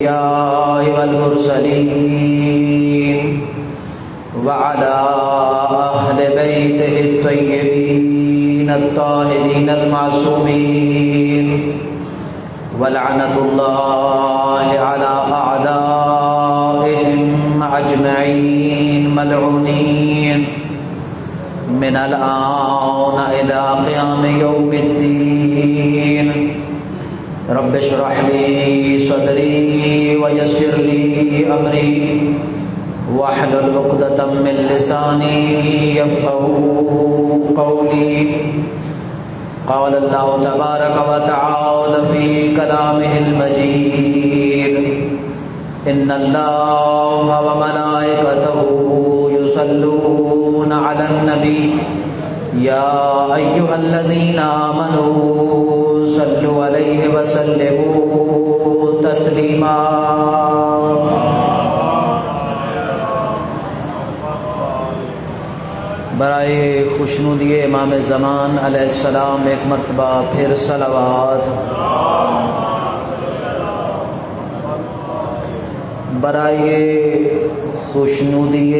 الأنبياء والمرسلين وعلى أهل بيته الطيبين الطاهرين المعصومين ولعنة الله على أعدائهم أجمعين ملعونين من الآن إلى قيام يوم الدين. رب اشرح لي صدري ويسر لي أمري واحلل عقدة من لساني يفقهوا قولي. قال الله تبارك وتعالى في كلامه المجيد: إن الله وملائكته يصلون على النبي يا أيها الذين آمنوا صلوا عليه وسلموا تسلیما. برائے خوشنودی امام زمان علیہ السلام ایک مرتبہ پھر صلوات. برائے خوشنودی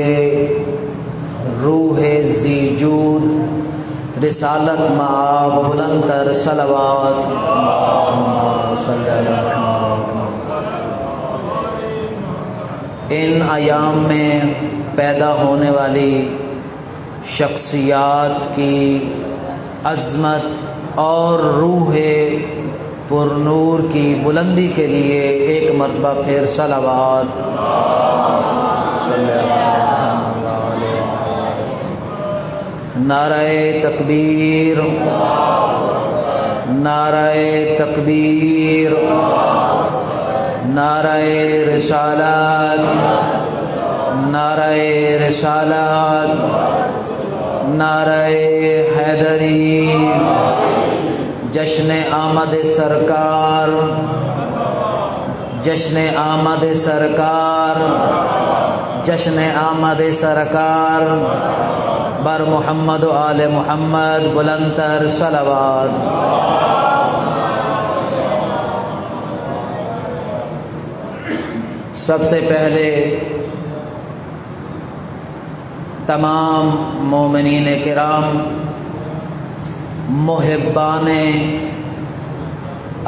روح ذی جود رسالت مآب بلندر صلوات. ان ایام میں پیدا ہونے والی شخصیات کی عظمت اور روح پر نور کی بلندی کے لیے ایک مرتبہ پھر صلوات. نعرہ تکبیر، نعرہ تکبیر، نعرہ رسالت، نعرہ رسالت، نعرہ حیدری. جشن آمد سرکار، جشن آمد سرکار، جشن آمد سرکار بر محمد و آل محمد بلندتر صلوات. سب سے پہلے تمام مومنین کرام، محبان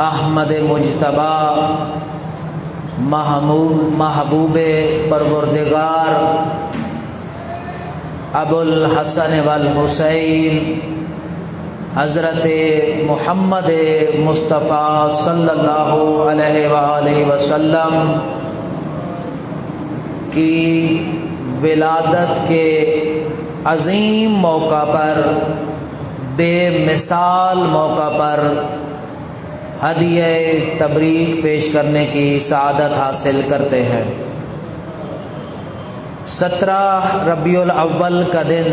احمد مجتبی، محبوب پروردگار ابو الحسن والحسین حضرت محمد مصطفیٰ صلی اللہ علیہ وآلہ وسلم کی ولادت کے عظیم موقع پر، بے مثال موقع پر ہدیہ تبریک پیش کرنے کی سعادت حاصل کرتے ہیں. 17 ربیع الاول کا دن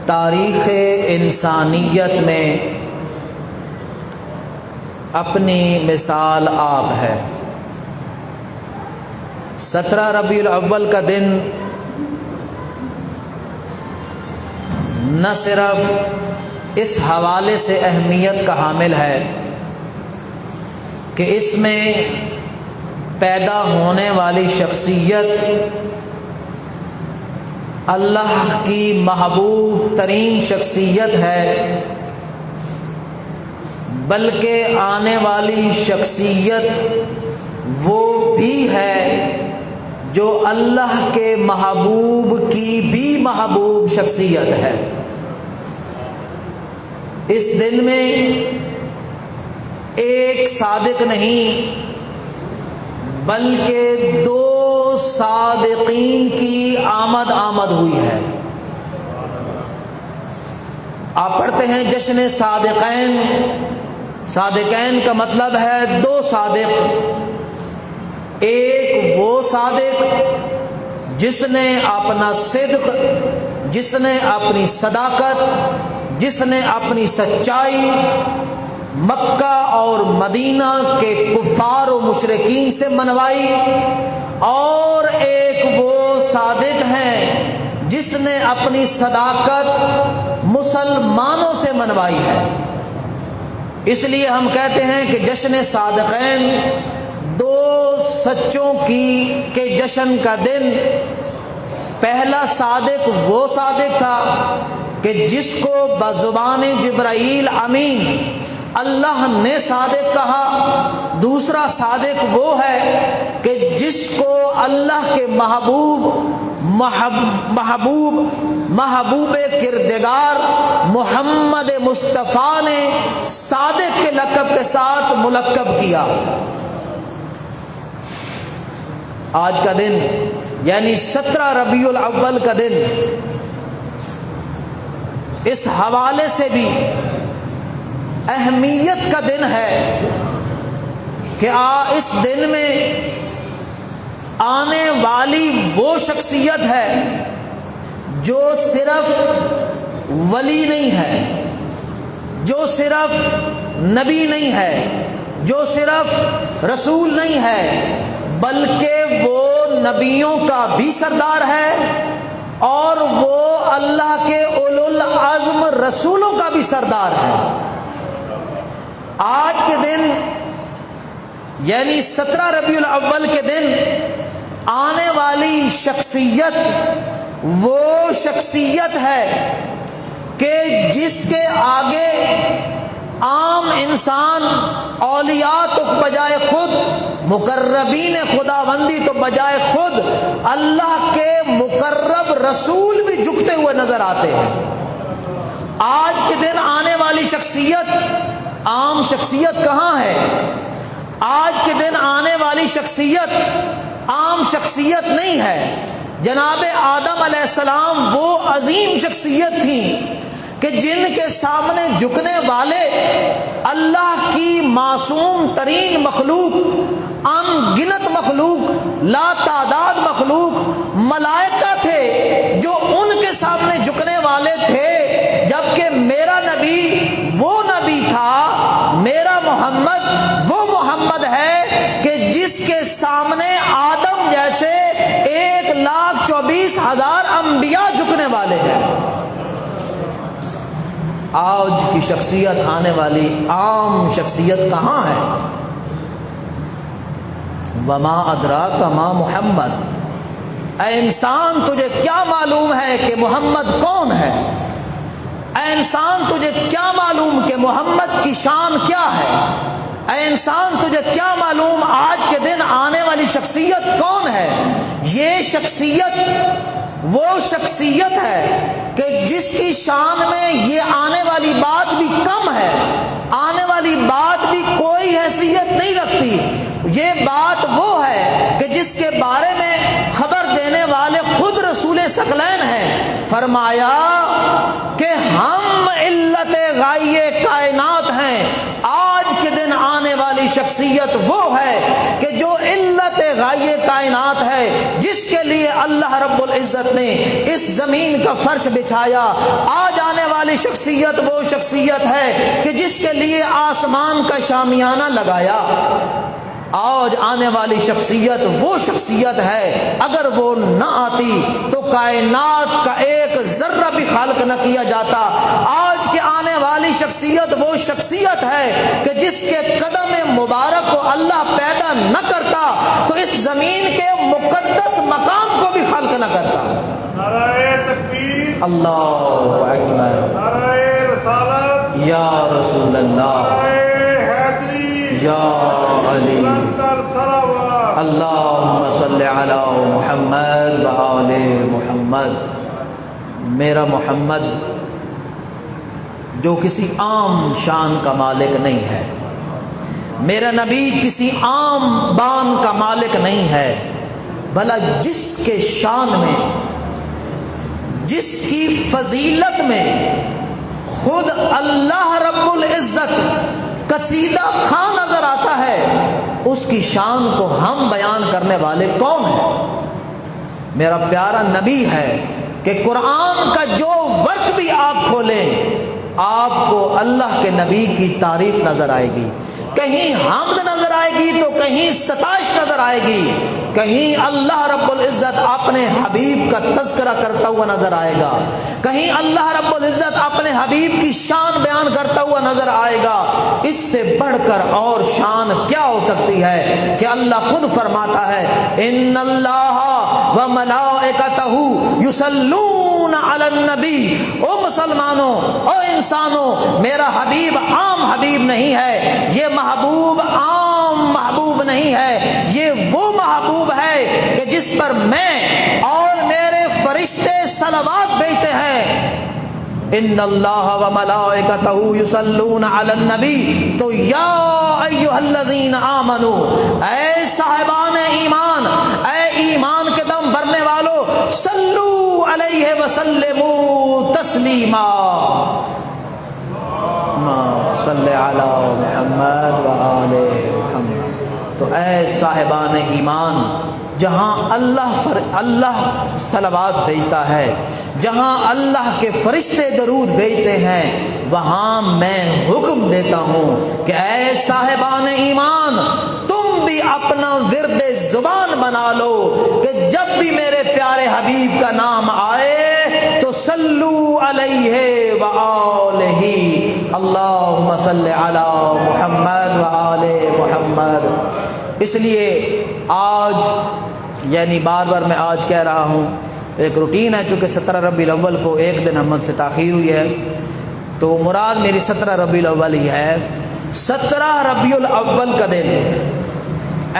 تاریخ انسانیت میں اپنی مثال آپ ہے. 17 ربیع الاول کا دن نہ صرف اس حوالے سے اہمیت کا حامل ہے کہ اس میں پیدا ہونے والی شخصیت اللہ کی محبوب ترین شخصیت ہے، بلکہ آنے والی شخصیت وہ بھی ہے جو اللہ کے محبوب کی بھی محبوب شخصیت ہے. اس دن میں ایک صادق نہیں بلکہ 2 صادقین کی آمد ہوئی ہے. آپ پڑھتے ہیں جشن صادقین. صادقین کا مطلب ہے 2 صادق. ایک وہ صادق جس نے اپنا صدق، جس نے اپنی صداقت، جس نے اپنی سچائی مکہ اور مدینہ کے کفار و مشرکین سے منوائی، اور ایک وہ صادق ہے جس نے اپنی صداقت مسلمانوں سے منوائی ہے. اس لیے ہم کہتے ہیں کہ جشن صادقین دو سچوں کے جشن کا دن. پہلا صادق وہ صادق تھا کہ جس کو بزبان جبرائیل امین اللہ نے صادق کہا. دوسرا صادق وہ ہے کہ جس کو اللہ کے محبوب کردگار محمد مصطفیٰ نے صادق کے لقب کے ساتھ ملقب کیا. آج کا دن یعنی 17 ربیع الاول کا دن اس حوالے سے بھی اہمیت کا دن ہے کہ اس دن میں آنے والی وہ شخصیت ہے جو صرف ولی نہیں ہے، جو صرف نبی نہیں ہے، جو صرف رسول نہیں ہے، بلکہ وہ نبیوں کا بھی سردار ہے اور وہ اللہ کے اولو العزم رسولوں کا بھی سردار ہے. آج کے دن یعنی 17 ربیع الاول کے دن آنے والی شخصیت وہ شخصیت ہے کہ جس کے آگے عام انسان، اولیاء تو بجائے خود، مقربین خداوندی تو بجائے خود، اللہ کے مقرب رسول بھی جھکتے ہوئے نظر آتے ہیں. آج کے دن آنے والی شخصیت عام شخصیت کہاں ہے؟ آج کے دن آنے والی شخصیت عام شخصیت نہیں ہے. جناب آدم علیہ السلام وہ عظیم شخصیت تھیں کہ جن کے سامنے جھکنے والے اللہ کی معصوم ترین مخلوق، ان گنت مخلوق، لا تعداد مخلوق، ملائکہ تھے جو ان کے سامنے جھکنے والے تھے، جبکہ میرا نبی وہ نبی تھا، میرا محمد وہ محمد ہے کہ جس کے سامنے آدم جیسے 1,24,000 انبیاء جھکنے والے ہیں. آج کی شخصیت، آنے والی عام شخصیت کہاں ہے؟ وما ادراک ما محمد. اے انسان تجھے کیا معلوم ہے کہ محمد کون ہے؟ اے انسان تجھے کیا معلوم کہ محمد کی شان کیا ہے؟ اے انسان تجھے کیا معلوم آج کے دن آنے والی شخصیت کون ہے؟ یہ شخصیت وہ شخصیت ہے کہ جس کی شان میں یہ آنے والی بات بھی کم ہے، آنے والی بات بھی کوئی حیثیت نہیں رکھتی. یہ بات وہ ہے کہ جس کے بارے میں خبر دینے والے خود رسول ثقلین ہیں. فرمایا کہ ہم علت غائیہ کائنات ہیں. آج کے دن آنے والی شخصیت وہ ہے کہ جو علت غائیہ کائنات ہے، جس کے لیے اللہ رب العزت نے اس زمین کا فرش بچھایا. آج آنے والی شخصیت وہ شخصیت ہے کہ جس کے لیے آسمان کا شامیانہ لگایا. آج آنے والی شخصیت وہ شخصیت ہے اگر وہ نہ آتی تو کائنات کا ایک ذرہ بھی خلق نہ کیا جاتا. آج کے آنے والی شخصیت وہ شخصیت ہے کہ جس کے قدم مبارک کو اللہ پیدا نہ کرتا تو اس زمین کے مقدس مقام کو بھی خلق نہ کرتا. نعرہ تکبیر، اللہ اکبر، نعرہ رسالت، یا رسول اللہ، یا علی، اللہم صلی علی محمد وآل محمد. میرا محمد جو کسی عام شان کا مالک نہیں ہے، میرا نبی کسی عام بان کا مالک نہیں ہے، بھلا جس کے شان میں، جس کی فضیلت میں خود اللہ رب العزت قصیدہ خواں نظر آتا ہے، اس کی شان کو ہم بیان کرنے والے کون ہیں؟ میرا پیارا نبی ہے کہ قرآن کا جو ورق بھی آپ کھولیں آپ کو اللہ کے نبی کی تعریف نظر آئے گی کہیں حمد نظر آئے گی تو کہیں ستائش نظر آئے گی، کہیں اللہ رب العزت اپنے حبیب کا تذکرہ کرتا ہوا نظر آئے گا، کہیں اللہ رب العزت اپنے حبیب کی شان بیان کرتا ہوا نظر آئے گا۔ اس سے بڑھ کر اور شان کیا ہو سکتی ہے کہ اللہ خود فرماتا ہے ان اللہ وملائکتہ یصلون علی النبی۔ او مسلمانوں، او انسانوں، میرا حبیب عام حبیب نہیں ہے، یہ محبوب عام محبوب نہیں ہے، یہ وہ محبوب ہے کہ جس پر میں اور میرے فرشتے صلوات بھیجتے ہیں۔ ان اللہ وملائکتہ یصلون علی النبی، تو یا ایھا الذین آمنوا، اے صاحبان ایمان، اے ایمان کے دم بھرنے والو، صلو علیہ وسلموا تسلیما، صلی علی محمد وآل محمد۔ تو اے صاحبان ایمان، جہاں اللہ صلوات بھیجتا ہے، جہاں اللہ کے فرشتے درود بھیجتے ہیں، وہاں میں حکم دیتا ہوں کہ اے صاحبان ایمان، تم بھی اپنا ورد زبان بنا لو کہ جب بھی میرے پیارے حبیب کا نام آئے تو صلو علیہ وآلہ، اللہم صلی علی محمد وآل محمد۔ اس لیے آج، یعنی بار بار میں آج کہہ رہا ہوں، ایک روٹین ہے، چونکہ 17 ربیع الاول کو ایک دن ہم سے تاخیر ہوئی ہے، تو مراد میری 17 ربیع الاول ہی ہے۔ 17 ربیع الاول کا دن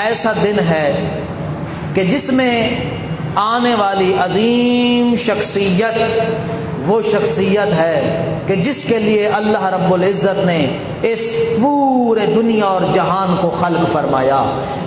ایسا دن ہے کہ جس میں آنے والی عظیم شخصیت وہ شخصیت ہے کہ جس کے لیے اللہ رب العزت نے اس پورے دنیا اور جہان کو خلق فرمایا۔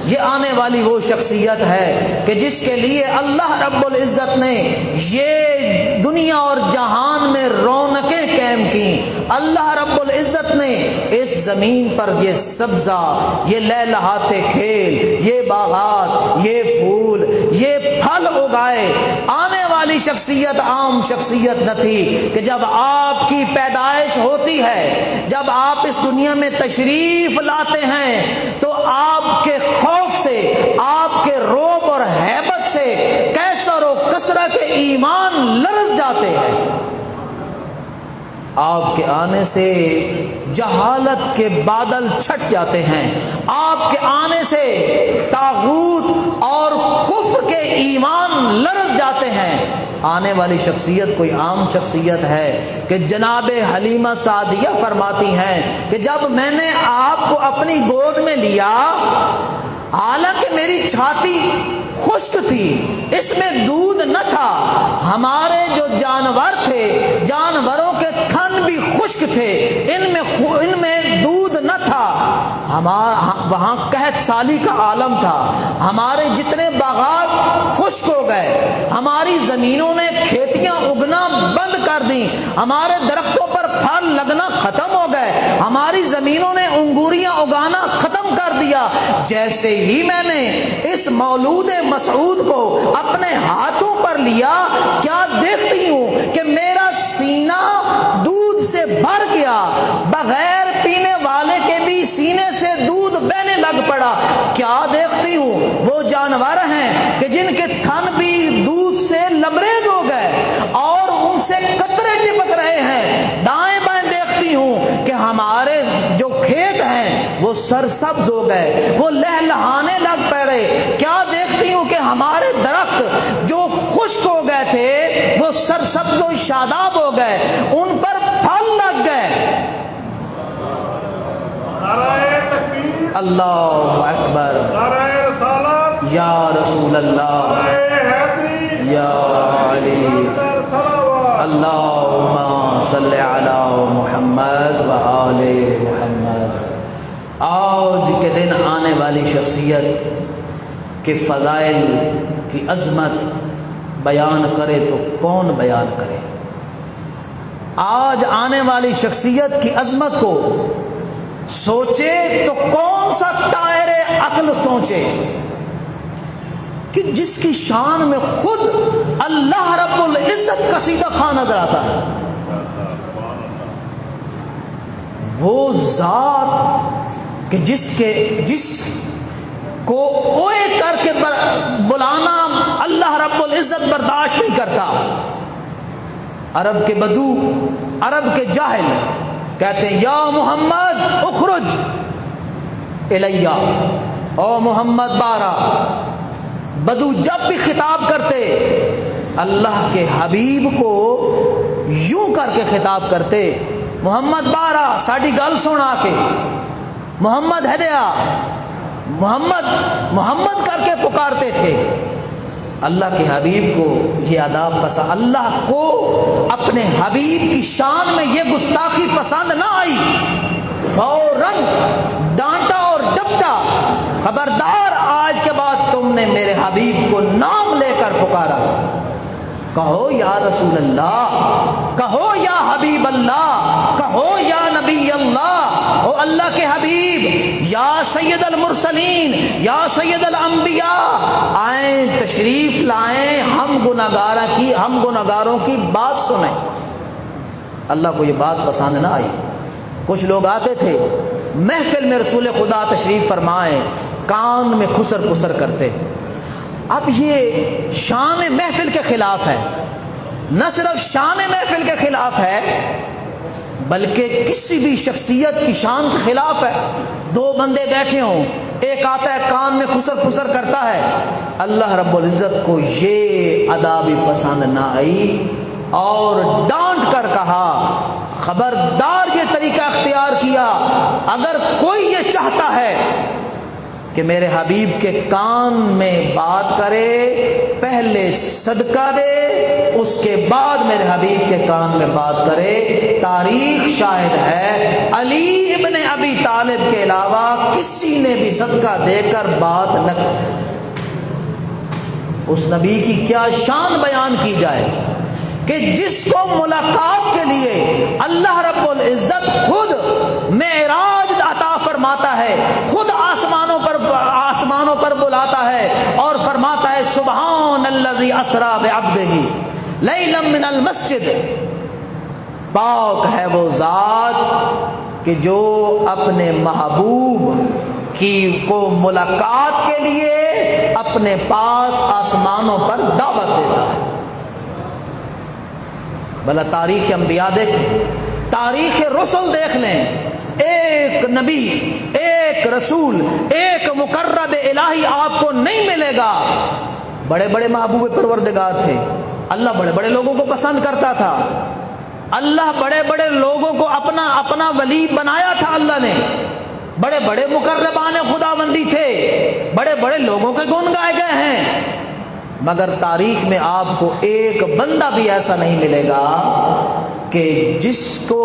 یہ آنے والی وہ شخصیت ہے کہ جس کے لیے اللہ رب العزت نے یہ دنیا اور جہان میں رونقیں قائم کی۔ اللہ رب العزت نے اس زمین پر یہ سبزہ، یہ لہلہاتے کھیل، یہ باغات، یہ پھول، یہ پھل اگائے۔ آنے والی شخصیت عام شخصیت نہ تھی کہ جب آپ کی پیدائش ہوتی ہے، جب آپ اس دنیا میں تشریف لاتے ہیں تو آپ کے خوف سے، آپ کے رعب اور ہیبت سے کیسر و کثرت ایمان لرز جاتے ہیں۔ آپ کے آنے سے جہالت کے بادل چھٹ جاتے ہیں، آپ کے آنے سے طاغوت اور کفر کے ایمان لرز جاتے ہیں۔ آنے والی شخصیت کوئی عام شخصیت ہے کہ جناب حلیمہ سعدیہ فرماتی ہیں کہ جب میں نے آپ کو اپنی گود میں لیا، حالانکہ میری چھاتی خشک تھی، اس میں دودھ نہ تھا، ہمارے جو جانور تھے، جانوروں کے تھن بھی خشک تھے، ان میں دودھ نہ تھا، وہاں قحط سالی کا عالم تھا، ہمارے جتنے باغات خشک ہو گئے، ہماری زمینوں نے کھیتیاں اگنا بند کر دیں، ہمارے درختوں پر پھل لگنا ختم ہو گئے، ہماری زمینوں نے انگوریاں اگانا ختم کر دیا۔ جیسے ہی میں نے اس مولود مسعود کو اپنے ہاتھوں پر لیا، کیا دیکھتی ہوں کہ میرا سینہ دودھ سے بھر گیا، بغیر پینے والے کے بھی سینے سے دودھ بہنے لگ پڑا۔ کیا دیکھتی ہوں، وہ جانور ہیں کہ جن کے تھن بھی دودھ سے لبریز ہو گئے اور ان سے قطرے ٹپک رہے ہیں۔ دائیں بائیں دیکھتی ہوں کہ ہمارے جو کھیت ہیں وہ سرسبز ہو گئے، وہ لہلہانے لگ پڑے۔ کیا دیکھتی ہوں کہ ہمارے درخت جو خشک ہو گئے تھے وہ سرسبز و شاداب ہو گئے، ان پر پھل لگ گئے۔ نعرہ تکبیر، اللہ اکبر، نعرہ رسالت، یا رسول اللہ، نعرہ حیدری، یا علی، صلوات۔ اللہم صلی علی محمد و آل محمد۔ آج کے دن آنے والی شخصیت کے فضائل کی عظمت بیان کرے تو کون بیان کرے؟ آج آنے والی شخصیت کی عظمت کو سوچے تو کون سا طائر عقل سوچے کہ جس کی شان میں خود اللہ رب العزت قصیدہ خواں نظر آتا ہے۔ وہ ذات کہ جس کو اوے کر کے بلانا اللہ رب العزت برداشت نہیں کرتا. عرب کے بدو، عرب کے جاہل کہتے ہیں یا محمد اخرج الیہ، او محمد بارہ. بدو جب بھی خطاب کرتے اللہ کے حبیب کو یوں کر کے خطاب کرتے، محمد بارہ ساڈی گل سنا کے، محمد ہدیا، محمد محمد کر کے پکارتے تھے. اللہ کے حبیب کو یہ آداب پسند، اللہ کو اپنے حبیب کی شان میں یہ گستاخی پسند نہ آئی. فوراً ڈانٹا اور ڈپٹا، خبردار آج کے بعد تم نے میرے حبیب کو نام لے کر پکارا، کہو یا رسول اللہ، کہو یا حبیب اللہ، کہو یا نبی اللہ، او اللہ کے حبیب، یا سید المرسلین، یا سید الانبیاء، آئیں تشریف لائیں، ہم گناہگاروں کی بات سنیں. اللہ کو یہ بات پسند نہ آئی. کچھ لوگ آتے تھے محفل میں رسول خدا تشریف فرمائیں، کان میں خسر پسر کرتے. اب یہ شان محفل کے خلاف ہے، نہ صرف شان محفل کے خلاف ہے بلکہ کسی بھی شخصیت کی شان کے خلاف ہے. دو بندے بیٹھے ہوں، ایک آتا ہے کان میں خسر پسر کرتا ہے، اللہ رب العزت کو یہ ادا بھی پسند نہ آئی اور ڈانٹ کر کہا خبردار یہ طریقہ اختیار کیا، اگر کوئی یہ چاہتا ہے کہ میرے حبیب کے کان میں بات کرے، پہلے صدقہ دے، اس کے بعد میرے حبیب کے کان میں بات کرے. تاریخ شاہد ہے علی ابن ابی طالب کے علاوہ کسی نے بھی صدقہ دے کر بات نہ کی. اس نبی کی کیا شان بیان کی جائے کہ جس کو ملاقات کے لیے اللہ رب العزت خود معراج عطا فرماتا ہے، خود آسمانوں پر بلاتا ہے اور فرماتا ہے سبحان الذی اسری بعبدہ لیلا من المسجد. پاک ہے وہ ذات کہ جو اپنے محبوب کو ملاقات کے لیے اپنے پاس آسمانوں پر دعوت دیتا ہے. بھلا تاریخ انبیاء دیکھیں، تاریخ رسل دیکھ لیں، ایک نبی، ایک رسول، ایک مقرب الہی آپ کو نہیں ملے گا. بڑے بڑے محبوب پروردگار تھے، اللہ بڑے بڑے لوگوں کو پسند کرتا تھا، اللہ بڑے بڑے لوگوں کو اپنا ولی بنایا تھا. اللہ نے بڑے بڑے مقربان خداوندی تھے، بڑے بڑے لوگوں کے گن گائے گئے ہیں، مگر تاریخ میں آپ کو ایک بندہ بھی ایسا نہیں ملے گا کہ جس کو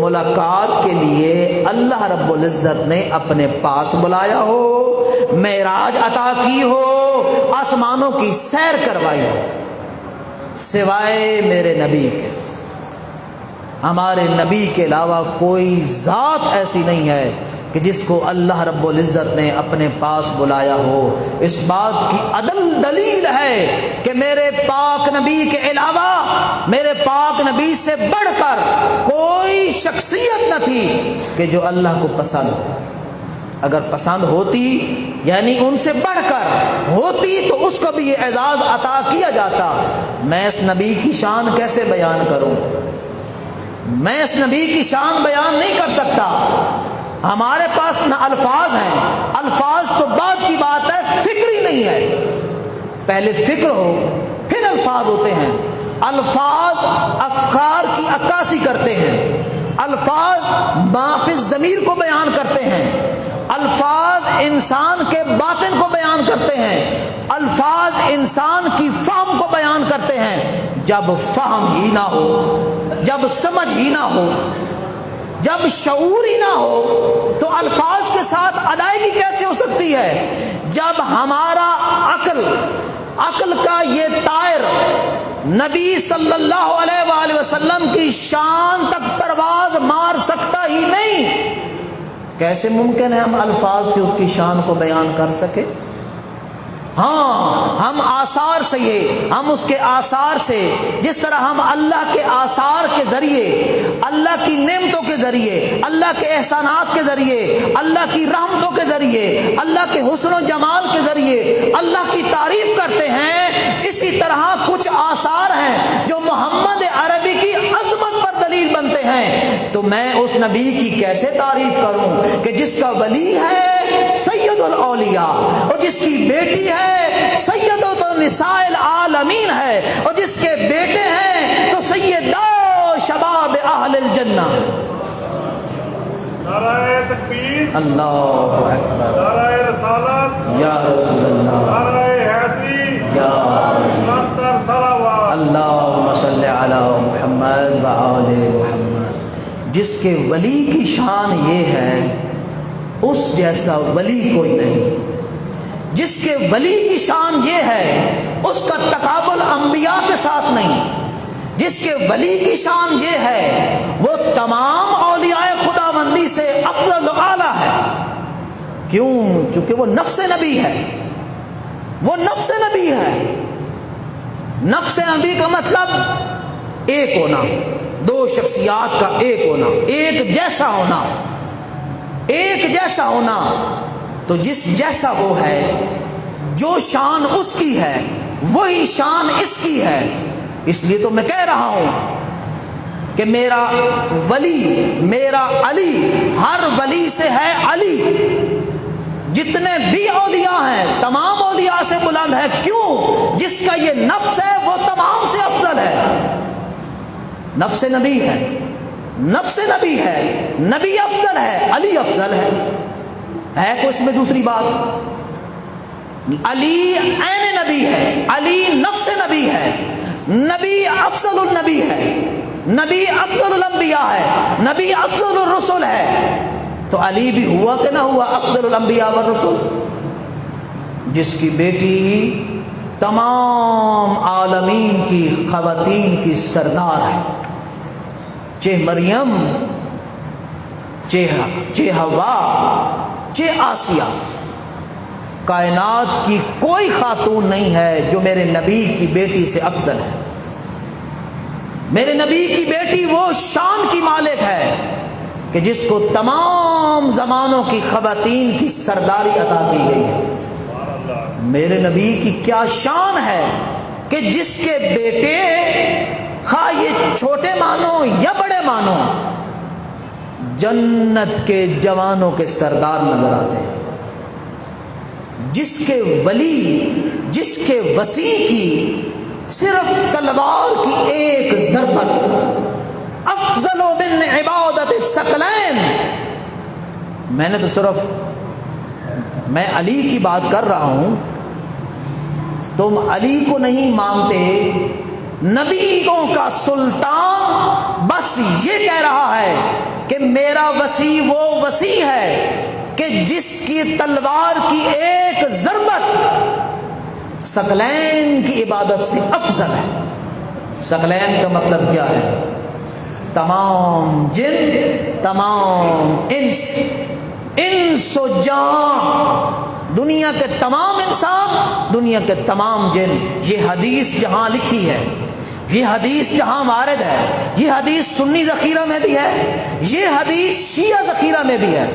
ملاقات کے لیے اللہ رب العزت نے اپنے پاس بلایا ہو، معراج عطا کی ہو، آسمانوں کی سیر کروائی ہو، سوائے میرے نبی کے. ہمارے نبی کے علاوہ کوئی ذات ایسی نہیں ہے کہ جس کو اللہ رب العزت نے اپنے پاس بلایا ہو. اس بات کی دلیل ہے کہ میرے پاک نبی کے علاوہ، میرے پاک نبی سے بڑھ کر کوئی شخصیت نہ تھی کہ جو اللہ کو پسند ہو. اگر پسند ہوتی یعنی ان سے بڑھ کر ہوتی تو اس کو بھی یہ اعزاز عطا کیا جاتا. میں اس نبی کی شان کیسے بیان کروں؟ میں اس نبی کی شان بیان نہیں کر سکتا. ہمارے پاس نہ الفاظ ہیں، الفاظ تو بعد کی بات ہے، فکر ہی نہیں ہے. پہلے فکر ہو پھر الفاظ ہوتے ہیں. الفاظ افکار کی عکاسی کرتے ہیں، الفاظ ما فی الضمیر کو بیان کرتے ہیں، الفاظ انسان کے باطن کو بیان کرتے ہیں، الفاظ انسان کی فہم کو بیان کرتے ہیں. جب فہم ہی نہ ہو، جب سمجھ ہی نہ ہو، جب شعور ہی نہ ہو تو الفاظ کے ساتھ ادائیگی کیسے ہو سکتی ہے؟ جب ہمارا عقل کا یہ طائر نبی صلی اللہ علیہ وآلہ وسلم کی شان تک پرواز مار سکتا ہی نہیں، کیسے ممکن ہے ہم الفاظ سے اس کی شان کو بیان کر سکے؟ ہاں ہم آثار سے ہم اس کے آثار سے، جس طرح ہم اللہ کے آثار کے ذریعے، اللہ کی نعمتوں کے ذریعے، اللہ کے احسانات کے ذریعے، اللہ کی رحمتوں کے ذریعے، اللہ کے حسن و جمال کے ذریعے اللہ کی تعریف کرتے ہیں، اسی طرح کچھ آثار ہیں جو محمد عربی کی عظمت پر دلیل بنتے ہیں۔ تو میں اس نبی کی کیسے تعریف کروں کہ جس کا ولی ہے سید الاولیاء، اور جس کی بیٹی ہے سیدۃ النساء العالمین ہے، اور جس کے بیٹے ہیں تو سیدہ شباب اہل الجنہ۔ نعرہ تکبیر، اللہ اکبر، نعرہ رسالت، یا رسول اللہ، نعرہ حیدری، یا نعرہ صلوات۔ اللہم صلی علی محمد و آل محمد۔ جس کے ولی کی شان یہ ہے اس جیسا ولی کوئی نہیں، جس کے ولی کی شان یہ ہے اس کا تقابل انبیاء کے ساتھ نہیں، جس کے ولی کی شان یہ ہے وہ تمام اولیاء خداوندی سے افضل و اعلیٰ ہے۔ کیوں؟ چونکہ وہ نفس نبی ہے، وہ نفس نبی ہے۔ نفس نبی کا مطلب ایک ہونا، دو شخصیات کا ایک ہونا، ایک جیسا ہونا، ایک جیسا ہونا۔ تو جس جیسا وہ ہے، جو شان اس کی ہے وہی شان اس کی ہے۔ اس لیے تو میں کہہ رہا ہوں کہ میرا ولی، میرا علی ہر ولی سے ہے علی، جتنے بھی اولیاء ہیں تمام اولیاء سے بلند ہے۔ کیوں؟ جس کا یہ نفس ہے وہ تمام سے افضل ہے، نفس نبی ہے، نفس نبی ہے، نبی افضل ہے، علی افضل ہے کوئی اس میں دوسری بات؟ علی عین نبی ہے، علی نفس نبی ہے، نبی افضل النبی ہے، نبی افضل الانبیاء ہے، نبی افضل الرسل ہے۔ تو علی بھی ہوا کہ نہ ہوا افضل الانبیاء والرسل، جس کی بیٹی تمام عالمین کی خواتین کی سردار ہے، چہ مریم، چہ حوا، چہ آسیہ، کائنات کی کوئی خاتون نہیں ہے جو میرے نبی کی بیٹی سے افضل ہے۔ میرے نبی کی بیٹی وہ شان کی مالک ہے کہ جس کو تمام زمانوں کی خواتین کی سرداری عطا کی گئی ہے۔ میرے نبی کی کیا شان ہے کہ جس کے بیٹے خواہ یہ چھوٹے مانو یا بڑے مانو جنت کے جوانوں کے سردار نظر آتے ہیں، جس کے ولی، جس کے وسیع کی صرف تلوار کی ایک ضربت افضل من عبادت الثقلین۔ میں نے تو صرف میں علی کی بات کر رہا ہوں، تم علی کو نہیں مانتے، نبیوں کا سلطان بس یہ کہہ رہا ہے کہ میرا وسیع وہ وسیع ہے کہ جس کی تلوار کی ایک ضربت ثقلین کی عبادت سے افضل ہے۔ ثقلین کا مطلب کیا ہے؟ تمام جن، تمام انس، انس و جان، دنیا کے تمام انسان، دنیا کے تمام جن۔ یہ حدیث جہاں لکھی ہے، یہ حدیث جہاں وارد ہے، یہ حدیث سنی ذخیرہ میں بھی ہے، یہ حدیث شیعہ ذخیرہ میں بھی ہے،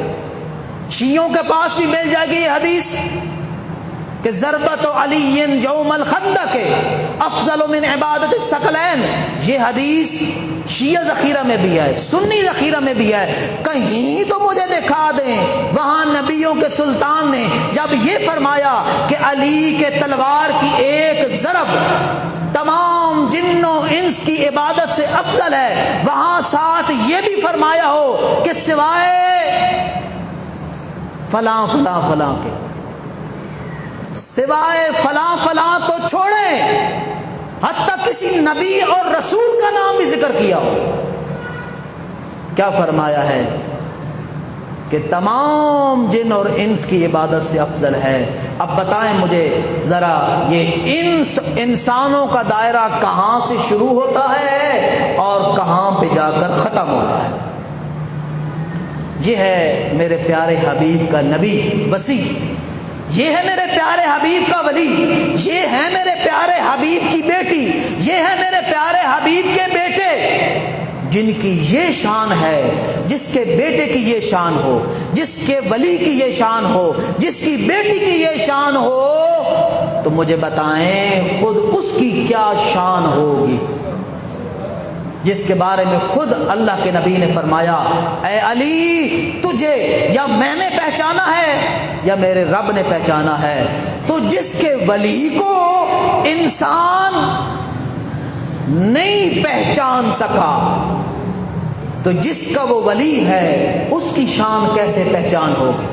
شیعوں کے پاس بھی مل جائے گی یہ حدیث کہ ضربت علی یوم الخندق افضل من عبادت الثقلین۔ یہ حدیث شیعہ ذخیرہ میں بھی ہے، سنی ذخیرہ میں بھی ہے۔ کہیں تو مجھے دکھا دیں وہاں نبیوں کے سلطان نے جب یہ فرمایا کہ علی کے تلوار کی ایک ضرب تمام جنوں انس کی عبادت سے افضل ہے، وہاں ساتھ یہ بھی فرمایا ہو کہ سوائے فلاں فلاں فلاں کے، سوائے فلاں فلاں تو چھوڑیں، حتیٰ کسی نبی اور رسول کا نام بھی ذکر کیا ہو۔ کیا فرمایا ہے کہ تمام جن اور انس کی عبادت سے افضل ہے۔ اب بتائیں مجھے ذرا یہ انسانوں کا دائرہ کہاں سے شروع ہوتا ہے اور کہاں پہ جا کر ختم ہوتا ہے؟ یہ ہے میرے پیارے حبیب کا نبی وسیع، یہ ہے میرے پیارے حبیب کا ولی، یہ ہے میرے پیارے حبیب کی بیٹی، یہ ہے میرے پیارے حبیب کے بیٹے، جن کی یہ شان ہے، جس کے بیٹے کی یہ شان ہو، جس کے ولی کی یہ شان ہو، جس کی بیٹی کی یہ شان ہو، تو مجھے بتائیں خود اس کی کیا شان ہوگی، جس کے بارے میں خود اللہ کے نبی نے فرمایا اے علی تجھے یا میں نے پہچانا ہے یا میرے رب نے پہچانا ہے۔ تو جس کے ولی کو انسان نہیں پہچان سکا تو جس کا وہ ولی ہے اس کی شان کیسے پہچان ہوگی؟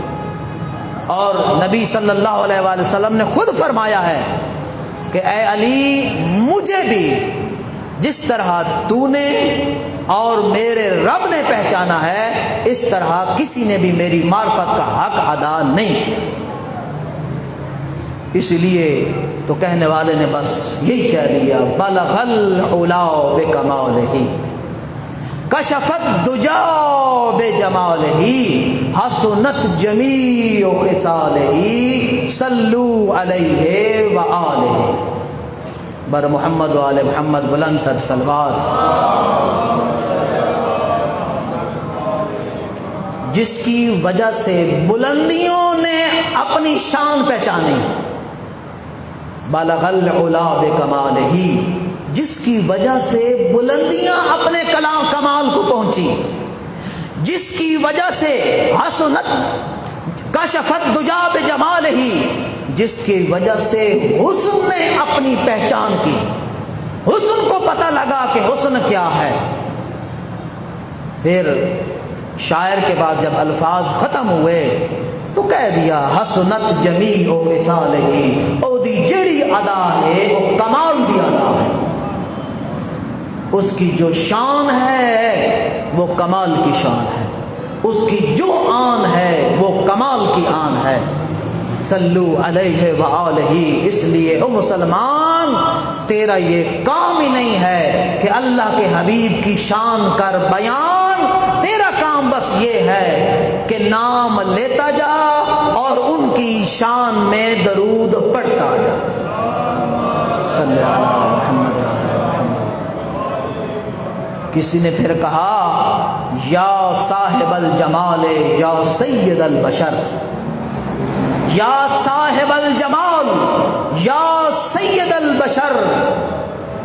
اور نبی صلی اللہ علیہ وآلہ وسلم نے خود فرمایا ہے کہ اے علی مجھے بھی جس طرح تو نے اور میرے رب نے پہچانا ہے اس طرح کسی نے بھی میری معرفت کا حق ادا نہیں کیا۔ اس لیے تو کہنے والے نے بس یہی کہہ دیا بلغ العلا بکمالہ کشفت دجا بجمالہ حسنت جمیع خصالہ صلو علیہ وآلہ۔ بر محمد و آل محمد بلند تر صلوات۔ جس کی وجہ سے بلندیوں نے اپنی شان پہچانی، بلغ العلا بکمالہ، جس کی وجہ سے بلندیاں اپنے کمال کو پہنچی، جس کی وجہ سے حسنت کشفت دجا بجمالہ، جس کی وجہ سے حسن نے اپنی پہچان کی، حسن کو پتہ لگا کہ حسن کیا ہے۔ پھر شاعر کے بعد جب الفاظ ختم ہوئے تو کہہ دیا حسنت جمیع خصالہ، او دی جڑی ادا ہے وہ کمال دی ادا ہے، اس کی جو شان ہے وہ کمال کی شان ہے، اس کی جو آن ہے وہ کمال کی آن ہے۔ صلو علیہ وآلہ۔ اس لیے او مسلمان تیرا یہ کام ہی نہیں ہے کہ اللہ کے حبیب کی شان کر بیان، تیرا کام بس یہ ہے کہ نام لیتا جا اور ان کی شان میں درود پڑھتا جا۔ صلی اللہ علیہ محمد۔ کسی نے پھر کہا یا صاحب الجمال یا سید البشر، یا صاحب الجمال یا سید البشر،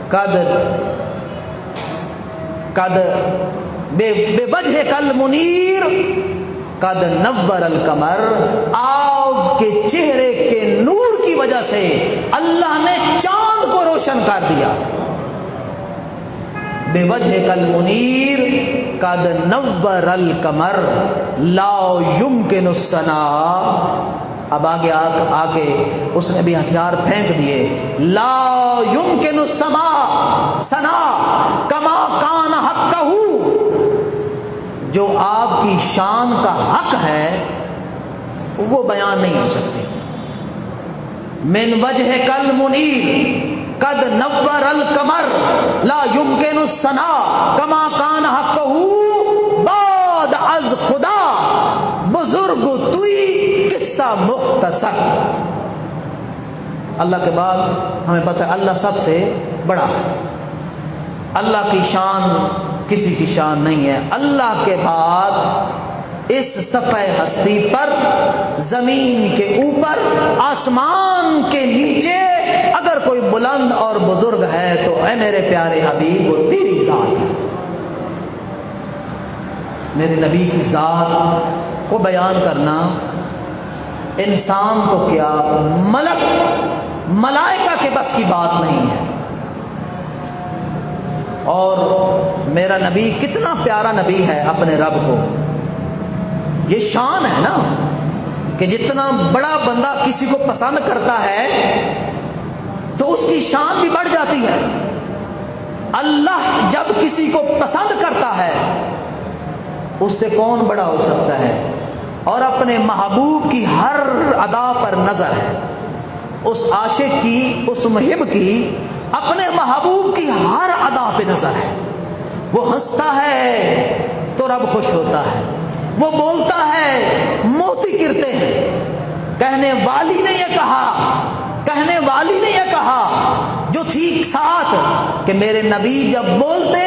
قد بے وجہ کل منیر قد نور القمر، آپ کے چہرے کے نور کی وجہ سے اللہ نے چاند کو روشن کر دیا۔ بے وجہ کل منیر قد نور القمر لا یمکن الثناء۔ اب آگے آ کے اس نے بھی ہتھیار پھینک دیے، لا یمکن السماء ثنا کما کان حقہ، جو آپ کی شان کا حق ہے وہ بیان نہیں ہو سکتی۔ من وجہ کل منیر قد نور القمر لا یمکن الثناء کما کان حقہ، بعد از خدا بزرگ توئی قصہ مختصر۔ اللہ کے بعد ہمیں پتہ ہے اللہ سب سے بڑا ہے، اللہ کی شان کسی کی شان نہیں ہے۔ اللہ کے بعد اس صفحہ ہستی پر، زمین کے اوپر، آسمان کے نیچے اگر کوئی بلند اور بزرگ ہے تو اے میرے پیارے حبیب وہ تیری ذات ہے۔ میرے نبی کی ذات کو بیان کرنا انسان تو کیا ملک ملائکہ کے بس کی بات نہیں ہے۔ اور میرا نبی کتنا پیارا نبی ہے اپنے رب کو، یہ شان ہے نا کہ جتنا بڑا بندہ کسی کو پسند کرتا ہے تو اس کی شان بھی بڑھ جاتی ہے۔ اللہ جب کسی کو پسند کرتا ہے اس سے کون بڑا ہو سکتا ہے؟ اور اپنے محبوب کی ہر ادا پر نظر ہے، اس عاشق کی، اس محب کی، اپنے محبوب کی ہر ادا پہ نظر ہے۔ وہ ہنستا ہے تو رب خوش ہوتا ہے، وہ بولتا ہے موتی گرتے ہیں، کہنے والی نے یہ کہا جو تھی ساتھ کہ میرے نبی جب بولتے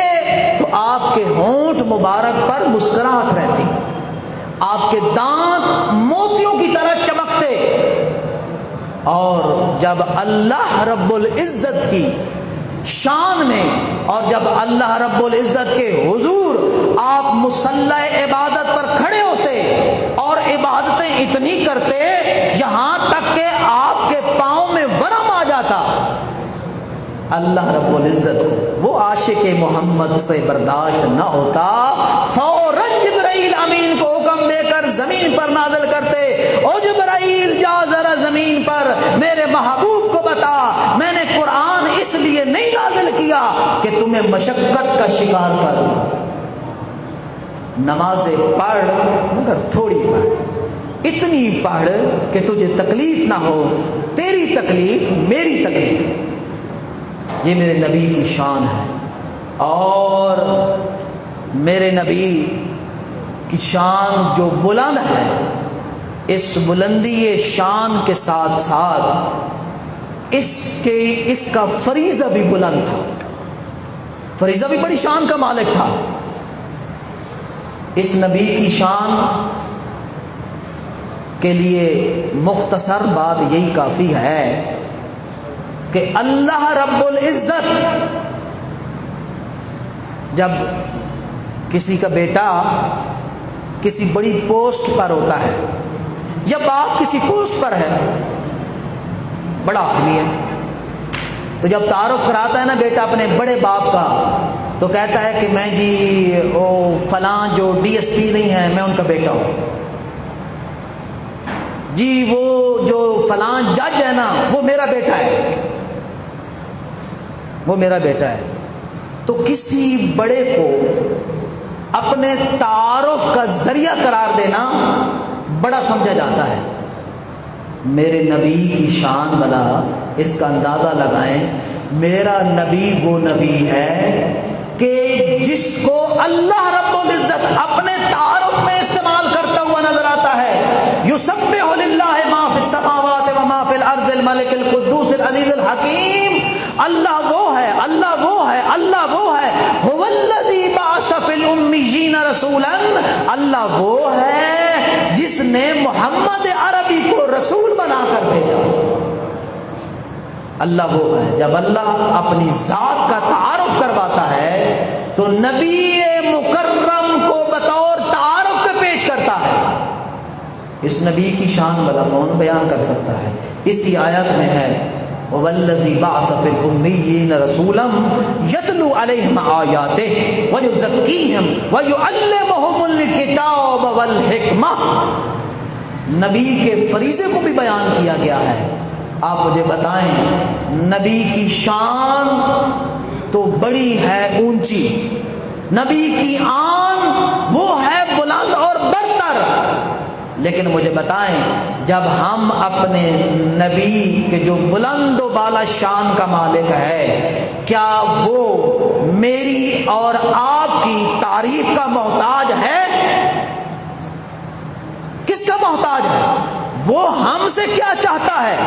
تو آپ کے ہونٹ مبارک پر مسکراہٹ رہتی، آپ کے دانت موتیوں کی طرح چمکتے، اور جب اللہ رب العزت کی شان میں اور جب اللہ رب العزت کے حضور آپ مصلی عبادت پر کھڑے ہوتے اور عبادتیں اتنی کرتے یہاں تک کہ آپ کے پاؤں میں ورم آ جاتا، اللہ رب العزت کو وہ عاشق محمد سے برداشت نہ ہوتا، فوراً جبرائیل امین کو حکم دے کر زمین پر نازل کرتے، او جبرائیل جا ذرا زمین پر میرے محبوب کو بتا میں نے قرآن اس لیے نہیں نازل کیا کہ تمہیں مشقت کا شکار کر دوں، نمازیں پڑھ مگر تھوڑی پڑھ، اتنی پڑھ کہ تجھے تکلیف نہ ہو، تیری تکلیف میری تکلیف ہے۔ یہ میرے نبی کی شان ہے، اور میرے نبی کی شان جو بلند ہے، اس بلندی شان کے ساتھ ساتھ اس کا فریضہ بھی بلند تھا، فریضہ بھی بڑی شان کا مالک تھا۔ اس نبی کی شان کے لیے مختصر بات یہی کافی ہے کہ اللہ رب العزت جب کسی کا بیٹا کسی بڑی پوسٹ پر ہوتا ہے یا باپ کسی پوسٹ پر ہے، بڑا آدمی ہے، تو جب تعارف کراتا ہے نا بیٹا اپنے بڑے باپ کا تو کہتا ہے کہ میں جی وہ فلاں جو ڈی ایس پی نہیں ہے میں ان کا بیٹا ہوں، جی وہ جو فلاں جج ہے نا وہ میرا بیٹا ہے، وہ میرا بیٹا ہے۔ تو کسی بڑے کو اپنے تعارف کا ذریعہ قرار دینا بڑا سمجھا جاتا ہے۔ میرے نبی کی شان بلا اس کا اندازہ لگائیں، میرا نبی وہ نبی ہے کہ جس کو اللہ رب العزت اپنے تعارف میں استعمال کرتا ہوا نظر آتا ہے، یسبح للہ ما فی السماوات و ما فی الارض الملک القدوس العزیز الحکیم، اللہ وہ ہے، اللہ وہ ہے، اللہ وہ ہے، هو الذی بعث فی الامیین رسولا، اللہ وہ ہے جس نے محمد عربی کو رسول بنا کر بھیجا، اللہ وہ ہے۔ جب اللہ اپنی ذات کا تعارف کرواتا ہے تو نبی مکرم کو بطور تعارف کے پیش کرتا ہے۔ اس نبی کی شان بلا کون بیان کر سکتا ہے؟ اسی آیت میں ہے وَالَّذِي بَعَثَ فِي الْأُمِّيِّينَ رَسُولًا يَتْلُو عَلَيْهِمْ آيَاتِهِ وَيُزَكِّيهِمْ وَيُعَلِّمُهُمُ الْكِتَابَ وَالْحِكْمَةَ، نبی کے فریضے کو بھی بیان کیا گیا ہے۔ آپ مجھے بتائیں نبی کی شان تو بڑی ہے اونچی، نبی کی آن وہ ہے بلند اور برتر، لیکن مجھے بتائیں جب ہم اپنے نبی کے جو بلند و بالا شان کا مالک ہے، کیا وہ میری اور آپ کی تعریف کا محتاج ہے؟ کس کا محتاج ہے؟ وہ ہم سے کیا چاہتا ہے؟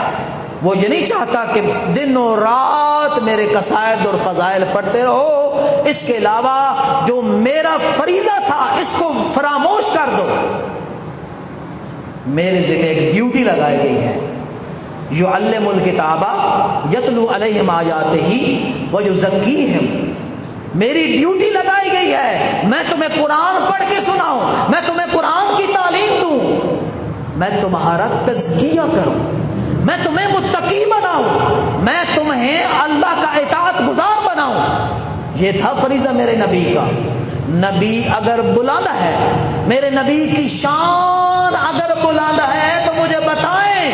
وہ یہ نہیں چاہتا کہ دن و رات میرے قصائد اور فضائل پڑھتے رہو، اس کے علاوہ جو میرا فریضہ تھا اس کو فراموش کر دو۔ میرے ذمہ ایک ڈیوٹی لگائی گئی ہے، یعلم الکتابہ یتلو علیہم آیاتہ ویزکیہم، میری ڈیوٹی لگائی گئی ہے، میں تمہیں قرآن پڑھ کے سناؤں، میں تمہیں قرآن کی تعلیم دوں، میں تمہارا تزکیہ کروں، میں تمہیں متقی بناؤں، میں تمہیں اللہ کا اطاعت گزار بناؤں۔ یہ تھا فریضہ میرے نبی کا۔ نبی اگر بلند ہے، میرے نبی کی شان اگر بلند ہے تو مجھے بتائیں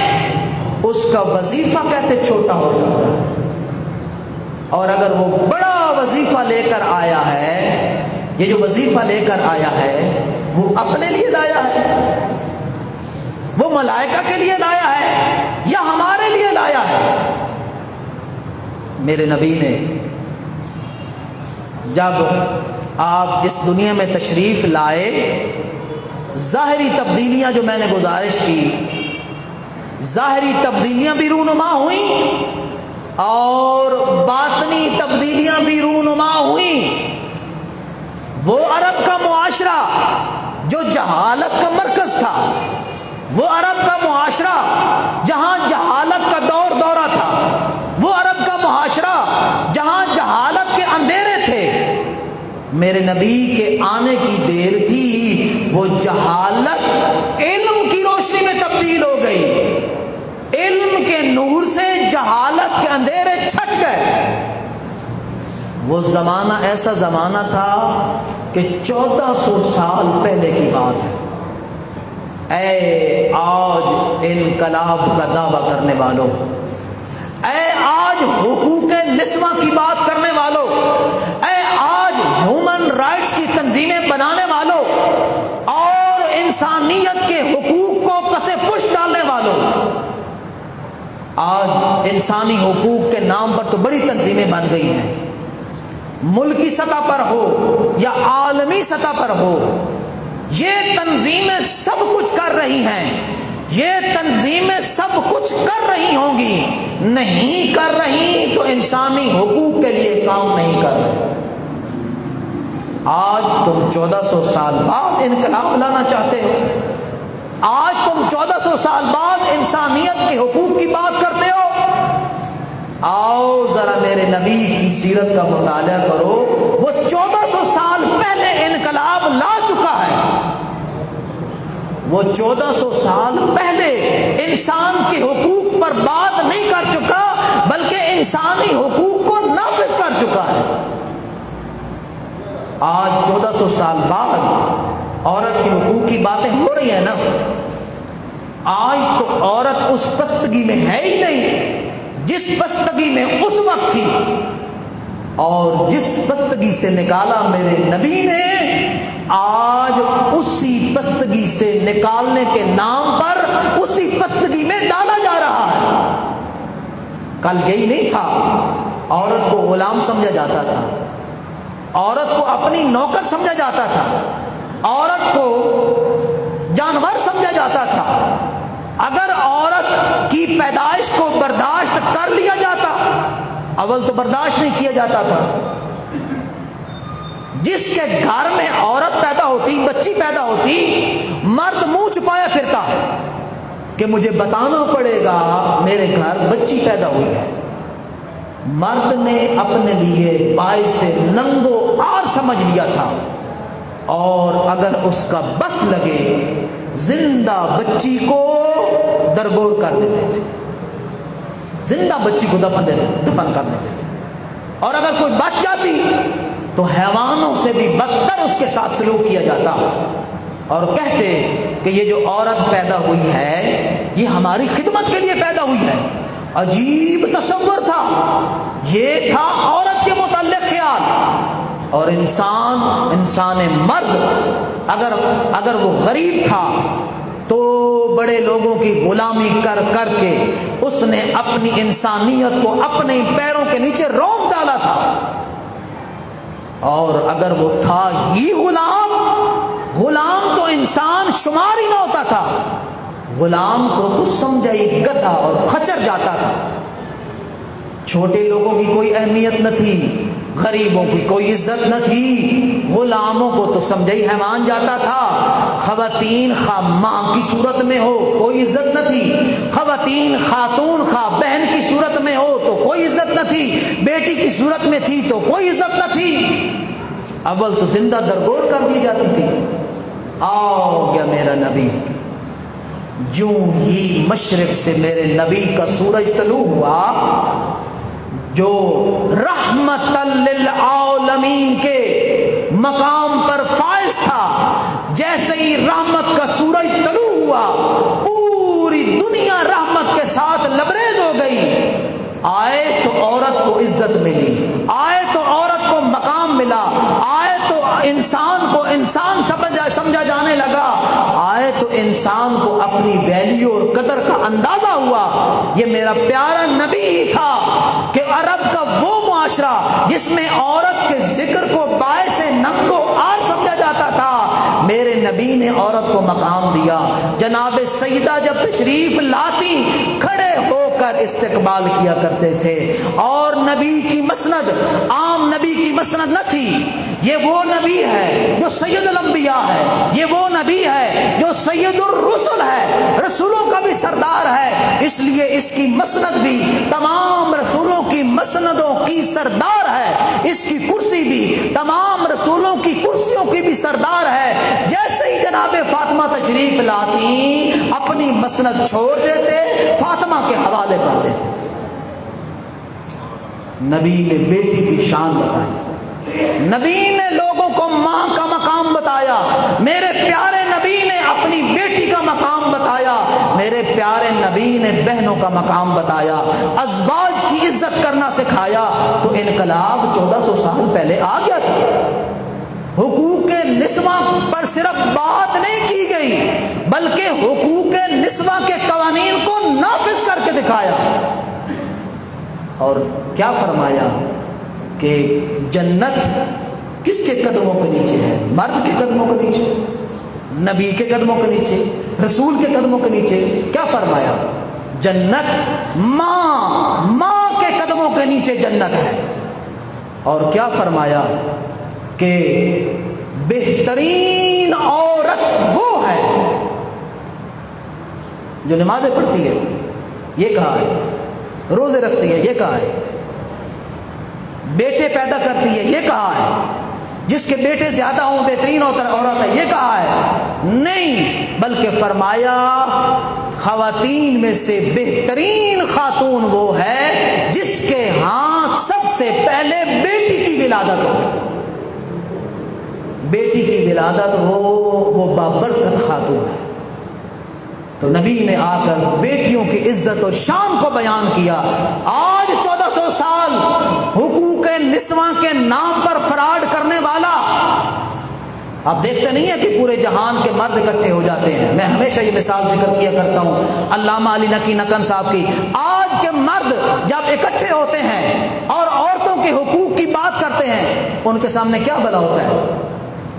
اس کا وظیفہ کیسے چھوٹا ہو سکتا ہے؟ اور اگر وہ بڑا وظیفہ لے کر آیا ہے، یہ جو وظیفہ لے کر آیا ہے وہ اپنے لیے لایا ہے، وہ ملائکہ کے لیے لایا ہے یا ہمارے لیے لایا ہے؟ میرے نبی نے جب آپ اس دنیا میں تشریف لائے، ظاہری تبدیلیاں جو میں نے گزارش کی ظاہری تبدیلیاں بھی رونما ہوئیں اور باطنی تبدیلیاں بھی رونما ہوئیں۔ وہ عرب کا معاشرہ جو جہالت کا مرکز تھا، وہ عرب کا معاشرہ جہاں جہالت کا دورہ تھا، وہ عرب کا معاشرہ جہاں جہالت کے اندھیرے تھے، میرے نبی کے آنے کی دیر تھی، وہ جہالت علم کی روشنی میں تبدیل ہو گئی، علم کے نور سے جہالت کے اندھیرے چھٹ گئے۔ وہ زمانہ ایسا زمانہ تھا کہ 1400 سال پہلے کی بات ہے۔ اے آج انقلاب کا دعویٰ کرنے والوں، اے آج حقوق نسواں کی بات کرنے والوں، اے آج ہیومن رائٹس کی تنظیمیں بنانے والوں اور انسانیت کے حقوق کو پس پش ڈالنے والوں، آج انسانی حقوق کے نام پر تو بڑی تنظیمیں بن گئی ہیں، ملکی سطح پر ہو یا عالمی سطح پر ہو، یہ تنظیمیں سب کچھ کر رہی ہیں، یہ تنظیمیں سب کچھ کر رہی ہوں گی، نہیں کر رہی تو انسانی حقوق کے لیے کام نہیں کر رہی۔ آج تم 1400 سال بعد انقلاب لانا چاہتے ہو، آج تم 1400 سال بعد انسانیت کے حقوق کی بات کرتے ہو۔ آؤ ذرا میرے نبی کی سیرت کا مطالعہ کرو، وہ 1400 سال پہلے انقلاب لا چکا ہے، وہ 1400 سال پہلے انسان کے حقوق پر بات نہیں کر چکا بلکہ انسانی حقوق کو نافذ کر چکا ہے۔ آج 1400 سال بعد عورت کے حقوق کی باتیں ہو رہی ہیں نا، آج تو عورت اس پستگی میں ہے ہی نہیں جس پستگی میں اس وقت تھی، اور جس پستگی سے نکالا میرے نبی نے، آج اسی پستگی سے نکالنے کے نام پر اسی پستگی میں ڈالا جا رہا ہے۔ کل یہی نہیں تھا، عورت کو غلام سمجھا جاتا تھا، عورت کو اپنی نوکر سمجھا جاتا تھا، عورت کو جانور سمجھا جاتا تھا۔ اگر عورت کی پیدائش کو برداشت کر لیا جاتا، اول تو برداشت نہیں کیا جاتا تھا، جس کے گھر میں عورت پیدا ہوتی، بچی پیدا ہوتی، مرد منہ چھپایا پھرتا کہ مجھے بتانا پڑے گا میرے گھر بچی پیدا ہوئی ہے۔ مرد نے اپنے لیے باعث ننگو آر سمجھ لیا تھا، اور اگر اس کا بس لگے زندہ بچی کو درگور کر دیتے تھے، زندہ بچی کو دفن کر دیتے تھے، اور اگر کوئی بچ جاتی تو حیوانوں سے بھی بدتر اس کے ساتھ سلوک کیا جاتا، اور کہتے کہ یہ جو عورت پیدا ہوئی ہے یہ ہماری خدمت کے لیے پیدا ہوئی ہے۔ عجیب تصور تھا، یہ تھا عورت کے متعلق خیال۔ اور انسان مرد اگر وہ غریب تھا تو بڑے لوگوں کی غلامی کر کر کے اس نے اپنی انسانیت کو اپنے پیروں کے نیچے رونق ڈالا تھا، اور اگر وہ تھا ہی غلام تو انسان شمار ہی نہ ہوتا تھا، غلام کو تو سمجھا ہی گدھا اور خچر جاتا تھا۔ چھوٹے لوگوں کی کوئی اہمیت نہ تھی، غریبوں کی کوئی عزت نہ تھی، غلاموں کو تو سمجھا ہی حیوان جاتا تھا۔ خواتین خواہ ماں کی صورت میں ہو کوئی عزت نہ تھی، خواتین خاتون خواہ بہن کی صورت میں ہو تو کوئی عزت نہ تھی، بیٹی کی صورت میں تھی تو کوئی عزت نہ تھی، اول تو زندہ درگور کر دی جاتی تھی۔ آؤ گیا میرا نبی، جوں ہی مشرق سے میرے نبی کا سورج طلوع ہوا، جو رحمت للعالمین کے مقام پر فائز تھا، جیسے ہی رحمت کا سورج طلوع ہوا پوری دنیا رحمت کے ساتھ لبریز ہو گئی۔ آئے تو عورت کو عزت ملی، آئے تو عورت کو مقام ملا، آئے تو انسان کو انسان سمجھا جانے لگا، آئے تو انسان کو اپنی ویلیو اور قدر کا اندازہ ہوا۔ یہ میرا پیارا نبی ہی تھا کہ عرب کا وہ معاشرہ جس میں عورت کے ذکر کو باعث ننگ و عار سمجھا جاتا تھا، میرے نبی نے عورت کو مقام دیا۔ جناب سیدہ جب تشریف لاتی کھڑے ہو کر استقبال کیا کرتے تھے، اور نبی کی مسند عام نبی کی مسند نہ تھی، یہ وہ نبی ہے جو سید الانبیاء ہے، یہ وہ نبی ہے جو سید الرسل ہے، رسولوں کا بھی سردار ہے، اس لیے اس کی مسند بھی تمام رسولوں کی مسندوں کی سردار ہے، اس کی کرسی بھی تمام رسولوں کی کرسیوں کی بھی سردار ہے۔ جیسے ہی جناب فاطمہ تشریف لاتی اپنی مسند چھوڑ دیتے، فاطمہ کے حوالے کر دیتے۔ نبی نے بیٹی کی شان بتائی، نبی نے لوگوں کو ماں کا مقام بتایا، میرے پیارے نبی نے اپنی بیٹی کا مقام بتایا، میرے پیارے نبی نے بہنوں کا مقام بتایا، ازواج کی عزت کرنا سکھایا۔ تو انقلاب 1400 سال پہلے آ گیا تھا۔ حقوق نسواں پر صرف بات نہیں کی گئی بلکہ حقوق نسواں کے قوانین کو نافذ کر کے دکھایا۔ اور کیا فرمایا کہ جنت کس کے قدموں کے نیچے ہے؟ مرد کے قدموں کے نیچے، نبی کے قدموں کے نیچے، رسول کے قدموں کے نیچے۔ کیا فرمایا؟ جنت ماں کے قدموں کے نیچے جنت ہے۔ اور کیا فرمایا کہ بہترین عورت وہ ہے جو نمازیں پڑھتی ہے، یہ کہا ہے، روزے رکھتی ہے، یہ کہا ہے، بیٹے پیدا کرتی ہے، یہ کہا ہے، جس کے بیٹے زیادہ ہوں بہترین عورت ہے، یہ کہا ہے؟ نہیں، بلکہ فرمایا خواتین میں سے بہترین خاتون وہ ہے جس کے ہاں سب سے پہلے بیٹی کی ولادت ہو، بیٹی کی ولادت ہو، وہ بابرکت خاتون ہے۔ تو نبی نے آ کر بیٹیوں کی عزت اور شان کو بیان کیا۔ آج 1400 سال حقوق نسواں کے نام پر فراڈ کرنے والا، آپ دیکھتے نہیں ہیں کہ پورے جہان کے مرد اکٹھے ہو جاتے ہیں۔ میں ہمیشہ یہ مثال ذکر کیا کرتا ہوں علامہ علی نقی نقن صاحب کی۔ آج کے مرد جب اکٹھے ہوتے ہیں اور عورتوں کے حقوق کی بات کرتے ہیں، ان کے سامنے کیا بلا ہوتا ہے؟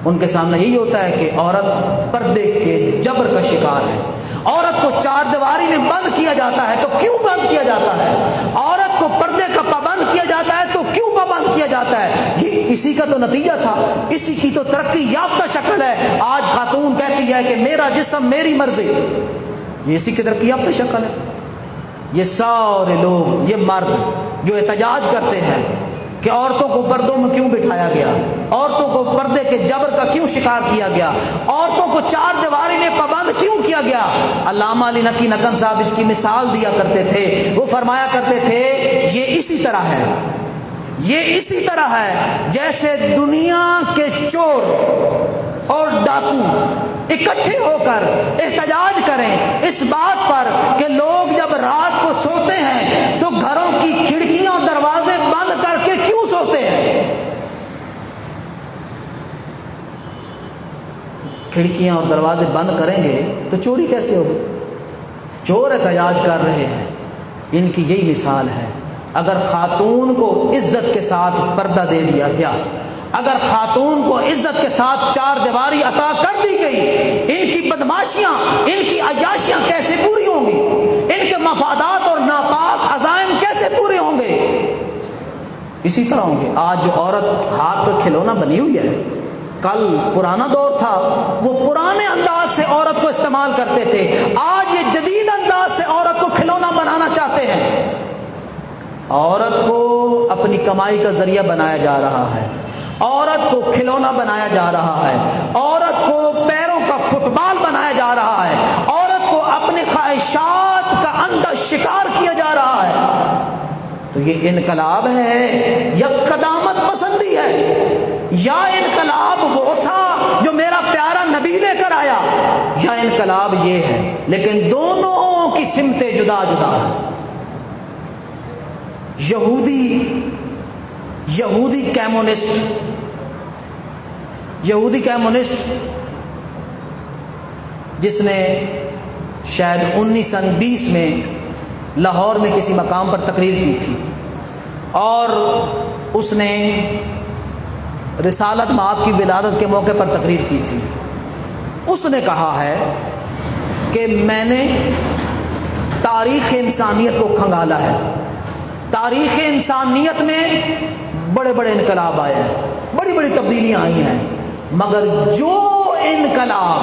ان کے سامنے یہی ہوتا ہے کہ عورت پردے کے جبر کا شکار ہے، عورت کو چار دیواری میں بند کیا جاتا ہے۔ تو کیوں بند کیا جاتا ہے؟ عورت کو پردے کا پابند کیا جاتا ہے تو کیوں پابند کیا جاتا ہے؟ یہ اسی کا تو نتیجہ تھا، اسی کی تو ترقی یافتہ شکل ہے۔ آج خاتون کہتی ہے کہ میرا جسم میری مرضی، یہ اسی کی ترقی یافتہ شکل ہے۔ یہ سارے لوگ، یہ مرد جو احتجاج کرتے ہیں کہ عورتوں کو پردوں میں کیوں بٹھایا گیا، عورتوں کو پردے کے جبر کا کیوں شکار کیا گیا، عورتوں کو چار دیواری میں پابند کیوں کیا گیا، علامہ علی نقی نقن صاحب اس کی مثال دیا کرتے تھے۔ وہ فرمایا کرتے تھے یہ اسی طرح ہے، یہ اسی طرح ہے جیسے دنیا کے چور اور ڈاکو اکٹھے ہو کر احتجاج کریں اس بات پر کہ لوگ جب رات کو سوتے ہیں تو گھروں کی کھڑکیاں اور دروازے بند کر کے کیوں سوتے ہیں؟ کھڑکیاں اور دروازے بند کریں گے تو چوری کیسے ہوگی؟ چور احتجاج کر رہے ہیں، ان کی یہی مثال ہے۔ اگر خاتون کو عزت کے ساتھ پردہ دے دیا گیا، اگر خاتون کو عزت کے ساتھ چار دیواری عطا کر دی گئی، ان کی بدماشیاں، ان کی عیاشیاں کیسے پوری ہوں گی؟ ان کے مفادات اور ناپاک عزائم کیسے پورے ہوں گے؟ اسی طرح ہوں گے۔ آج جو عورت ہاتھ کا کھلونا بنی ہوئی ہے، کل پرانا دور تھا، وہ پرانے انداز سے عورت کو استعمال کرتے تھے، آج یہ جدید انداز سے عورت کو کھلونا بنانا چاہتے ہیں۔ عورت کو اپنی کمائی کا ذریعہ بنایا جا رہا ہے، عورت کو کھلونا بنایا جا رہا ہے، عورت کو پیروں کا فٹ بال بنایا جا رہا ہے، عورت کو اپنے خواہشات کا اندھا شکار کیا جا رہا ہے۔ تو یہ انقلاب ہے یا قدامت پسندی ہے؟ یا انقلاب وہ تھا جو میرا پیارا نبی لے کر آیا، یا انقلاب یہ ہے؟ لیکن دونوں کی سمتیں جدا جدا ہیں۔ یہودی کیمونسٹ جس نے شاید 1920 میں لاہور میں کسی مقام پر تقریر کی تھی، اور اس نے رسالت مآب کی ولادت کے موقع پر تقریر کی تھی، اس نے کہا ہے کہ میں نے تاریخ انسانیت کو کھنگالا ہے. تاریخ انسانیت میں بڑے بڑے انقلاب آئے ہیں, بڑی بڑی تبدیلیاں آئی ہیں, مگر جو انقلاب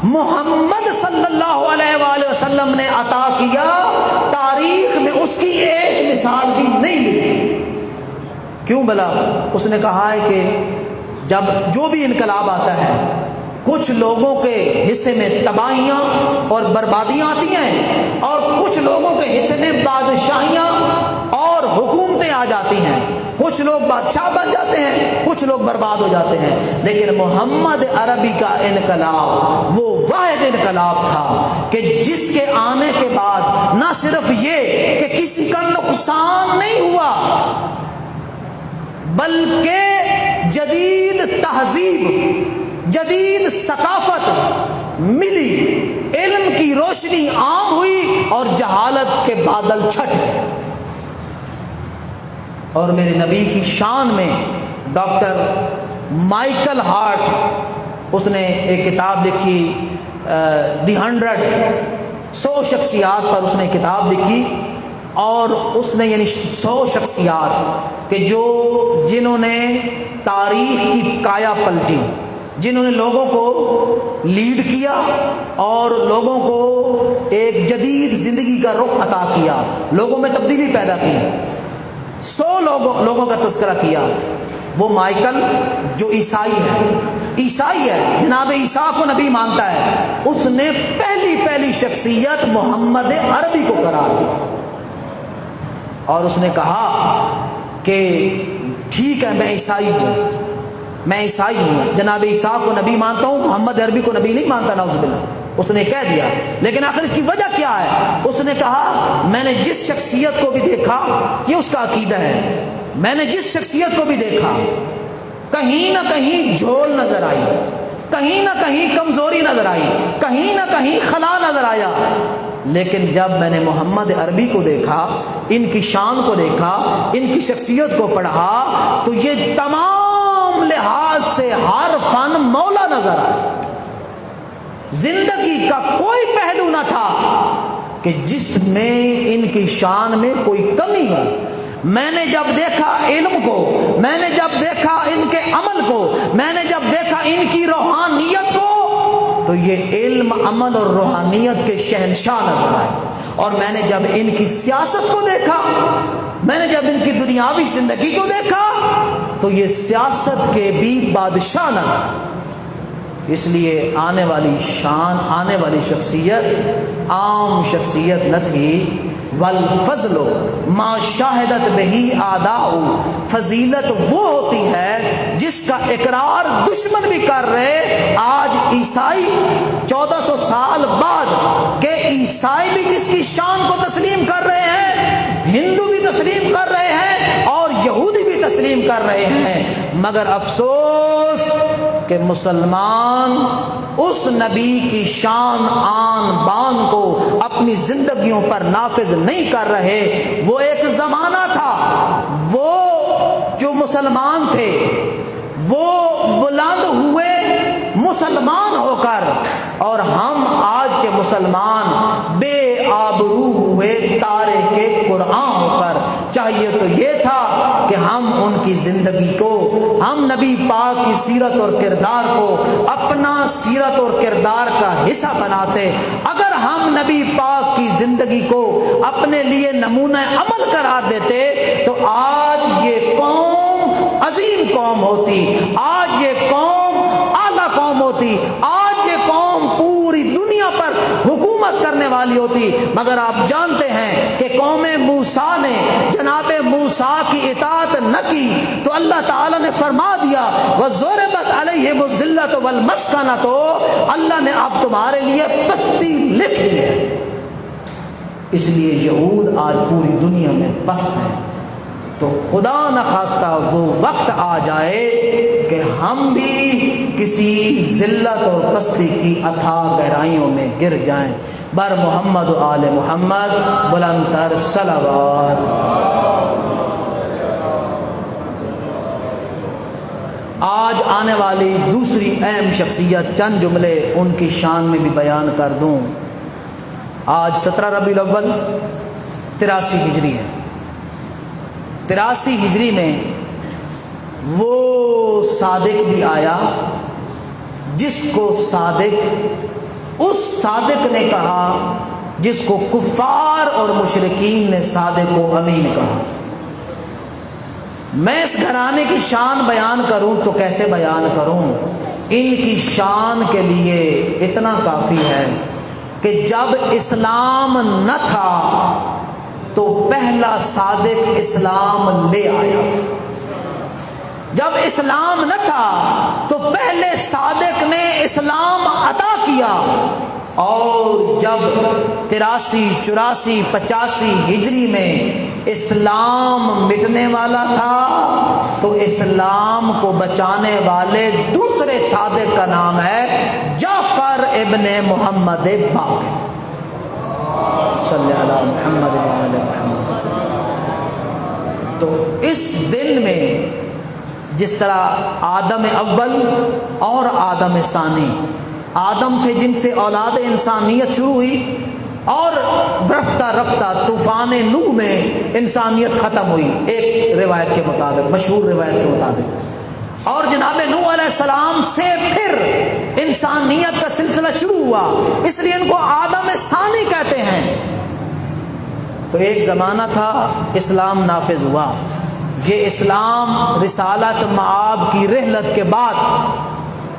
محمد صلی اللہ علیہ وآلہ وسلم نے عطا کیا, تاریخ میں اس کی ایک مثال بھی نہیں ملتی. کیوں بلا؟ اس نے کہا ہے کہ جب جو بھی انقلاب آتا ہے, کچھ لوگوں کے حصے میں تباہیاں اور بربادیاں آتی ہیں, اور کچھ لوگوں کے حصے میں بادشاہیاں اور حکومتیں آ جاتی ہیں. کچھ لوگ بادشاہ بن جاتے ہیں, کچھ لوگ برباد ہو جاتے ہیں. لیکن محمد عربی کا انقلاب وہ واحد انقلاب تھا کہ جس کے آنے کے بعد نہ صرف یہ کہ کسی کا نقصان نہیں ہوا, بلکہ جدید تہذیب, جدید ثقافت ملی, علم کی روشنی عام ہوئی اور جہالت کے بادل چھٹ گئے. اور میرے نبی کی شان میں ڈاکٹر مائیکل ہارٹ, اس نے ایک کتاب لکھی دی 100 شخصیات پر اس نے کتاب لکھی, اور اس نے یعنی 100 شخصیات کہ جنہوں نے تاریخ کی کایا پلٹی, جنہوں نے لوگوں کو لیڈ کیا اور لوگوں کو ایک جدید زندگی کا رخ عطا کیا, لوگوں میں تبدیلی پیدا کی. 100 لوگوں کا تذکرہ کیا. وہ مائیکل جو عیسائی ہے, جناب عیسیٰ کو نبی مانتا ہے, اس نے پہلی شخصیت محمد عربی کو قرار دیا, اور اس نے کہا کہ ٹھیک ہے میں عیسائی ہوں, جناب عیسیٰ کو نبی مانتا ہوں, محمد عربی کو نبی نہیں مانتا, نعوذ باللہ. اس نے کہہ دیا. لیکن آخر اس کی وجہ کیا ہے؟ اس نے کہا میں نے جس شخصیت کو بھی دیکھا, یہ اس کا عقیدہ ہے, میں نے جس شخصیت کو بھی دیکھا کہیں نہ کہیں جھول نظر آئی, کہیں نہ کہیں کمزوری نظر آئی, کہیں نہ کہیں خلا نظر آیا. لیکن جب میں نے محمد عربی کو دیکھا, ان کی شان کو دیکھا, ان کی شخصیت کو پڑھا, تو یہ تمام لحاظ سے ہر فن مولا نظر آیا. زندگی کا کوئی پہلو نہ تھا کہ جس میں ان کی شان میں کوئی کمی ہو. میں نے جب دیکھا علم کو, میں نے جب دیکھا ان کے عمل کو, میں نے جب دیکھا ان کی روحانیت کو, تو یہ علم, عمل اور روحانیت کے شہنشاہ نظر آئے. اور میں نے جب ان کی سیاست کو دیکھا, میں نے جب ان کی دنیاوی زندگی کو دیکھا, تو یہ سیاست کے بھی بادشاہ نظر آئے. اس لیے آنے والی شخصیت عام شخصیت نہ تھی. والفضل ما شاہدت بہی آداء, فضیلت وہ ہوتی ہے جس کا اقرار دشمن بھی کر رہے. آج عیسائی 1400 سال بعد کہ عیسائی بھی جس کی شان کو تسلیم کر رہے ہیں, ہندو بھی تسلیم کر رہے ہیں, اور یہودی بھی تسلیم کر رہے ہیں, مگر افسوس کہ مسلمان اس نبی کی شان آن بان کو اپنی زندگیوں پر نافذ نہیں کر رہے. وہ ایک زمانہ تھا, وہ جو مسلمان تھے وہ بلند ہوئے مسلمان ہو کر, اور ہم آج کے مسلمان بے آبرو ہوئے تارے کے قرآن ہو کر. چاہیے تو یہ تھا کہ ہم ان کی زندگی کو, ہم نبی پاک کی سیرت اور کردار کو اپنا سیرت اور کردار کا حصہ بناتے. اگر ہم نبی پاک کی زندگی کو اپنے لیے نمونہ عمل قرار دیتے, تو آج یہ قوم عظیم قوم ہوتی, آج یہ قوم اعلیٰ قوم ہوتی, آج یہ قوم پوری دنیا پر حکومت کرنے والی ہوتی. مگر آپ جانتے ہیں کہ قوم موسیٰ نے جناب موسیٰ کی اطاعت نہ کی, تو اللہ تعالیٰ نے فرما دیا وَضُرِبَتْ عَلَيْهِمُ الذِّلَّةُ وَالْمَسْكَنَةُ, اللہ نے اب تمہارے لیے پستی لکھ دی ہے. اس لیے یہود آج پوری دنیا میں پست ہیں. تو خدا نخواستہ وہ وقت آ جائے کہ ہم بھی کسی ذلت اور پستی کی اتھاہ گہرائیوں میں گر جائیں. بر محمد و آل محمد بلند تر صلوات. آج آنے والی دوسری اہم شخصیت چند جملے ان کی شان میں بھی بیان کر دوں۔ آج 17 ربیع الاول 83 ہجری ہے۔ 83 ہجری میں وہ صادق بھی آیا جس کو اس صادق نے کہا جس کو کفار اور مشرکین نے صادق و امین کہا۔ میں اس گھرانے کی شان بیان کروں تو کیسے بیان کروں؟ ان کی شان کے لیے اتنا کافی ہے کہ جب اسلام نہ تھا تو پہلا صادق اسلام لے آیا۔ جب اسلام نہ تھا تو پہلے صادق نے اسلام عطا کیا، اور جب 83 84 85 ہجری میں اسلام مٹنے والا تھا تو اسلام کو بچانے والے دوسرے صادق کا نام ہے جعفر ابن محمد باقر۔ صلی اللہ علیہ محمد وعلی محمد۔ تو اس دن میں جس طرح آدم اول اور آدم ثانی، آدم تھے جن سے اولاد انسانیت شروع ہوئی، اور رفتہ رفتہ طوفان نوح میں انسانیت ختم ہوئی ایک روایت کے مطابق، مشہور روایت کے مطابق، اور جناب نوح علیہ السلام سے پھر انسانیت کا سلسلہ شروع ہوا، اس لیے ان کو آدم ثانی کہتے ہیں۔ تو ایک زمانہ تھا اسلام نافذ ہوا، یہ اسلام رسالت معاب کی رحلت کے بعد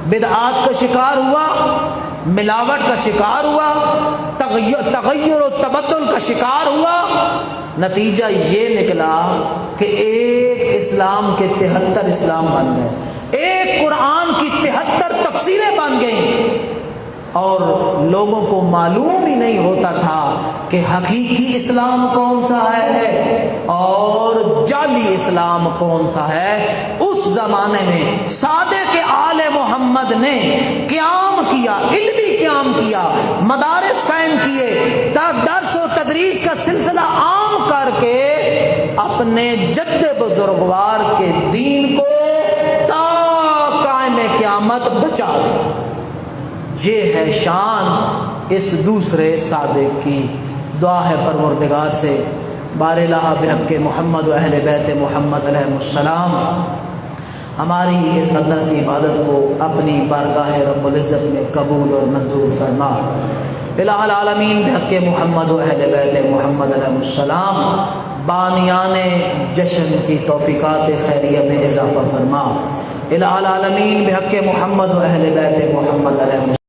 بدعات کا شکار ہوا، ملاوٹ کا شکار ہوا، تغیر و تبدل کا شکار ہوا۔ نتیجہ یہ نکلا کہ ایک اسلام کے 73 اسلام بن گئے، ایک قرآن کی 73 تفسیریں بن گئیں، اور لوگوں کو معلوم ہی نہیں ہوتا تھا کہ حقیقی اسلام کون سا ہے اور جعلی اسلام کون سا ہے۔ اس زمانے میں صادق آل محمد نے قیام کیا، علمی قیام کیا، مدارس قائم کیے، درس و تدریس کا سلسلہ عام کر کے اپنے جد بزرگوار کے دین کو تا قائم قیامت بچا دیا۔ یہ ہے شان اس دوسرے صادق کی۔ دعا ہے پروردگار سے بار الہ بحق محمد و اہل بیت محمد علیہ السلام ہماری اس ادنا سی عبادت کو اپنی بارگاہ رب العزت میں قبول اور منظور فرما۔ الہ العالمین بحق محمد و اہل بیت محمد علیہ السلام بانیان جشن کی توفیقات خیریہ میں اضافہ فرما۔ الہ العالمین بحق محمد و اہل بیت محمد علیہ السلام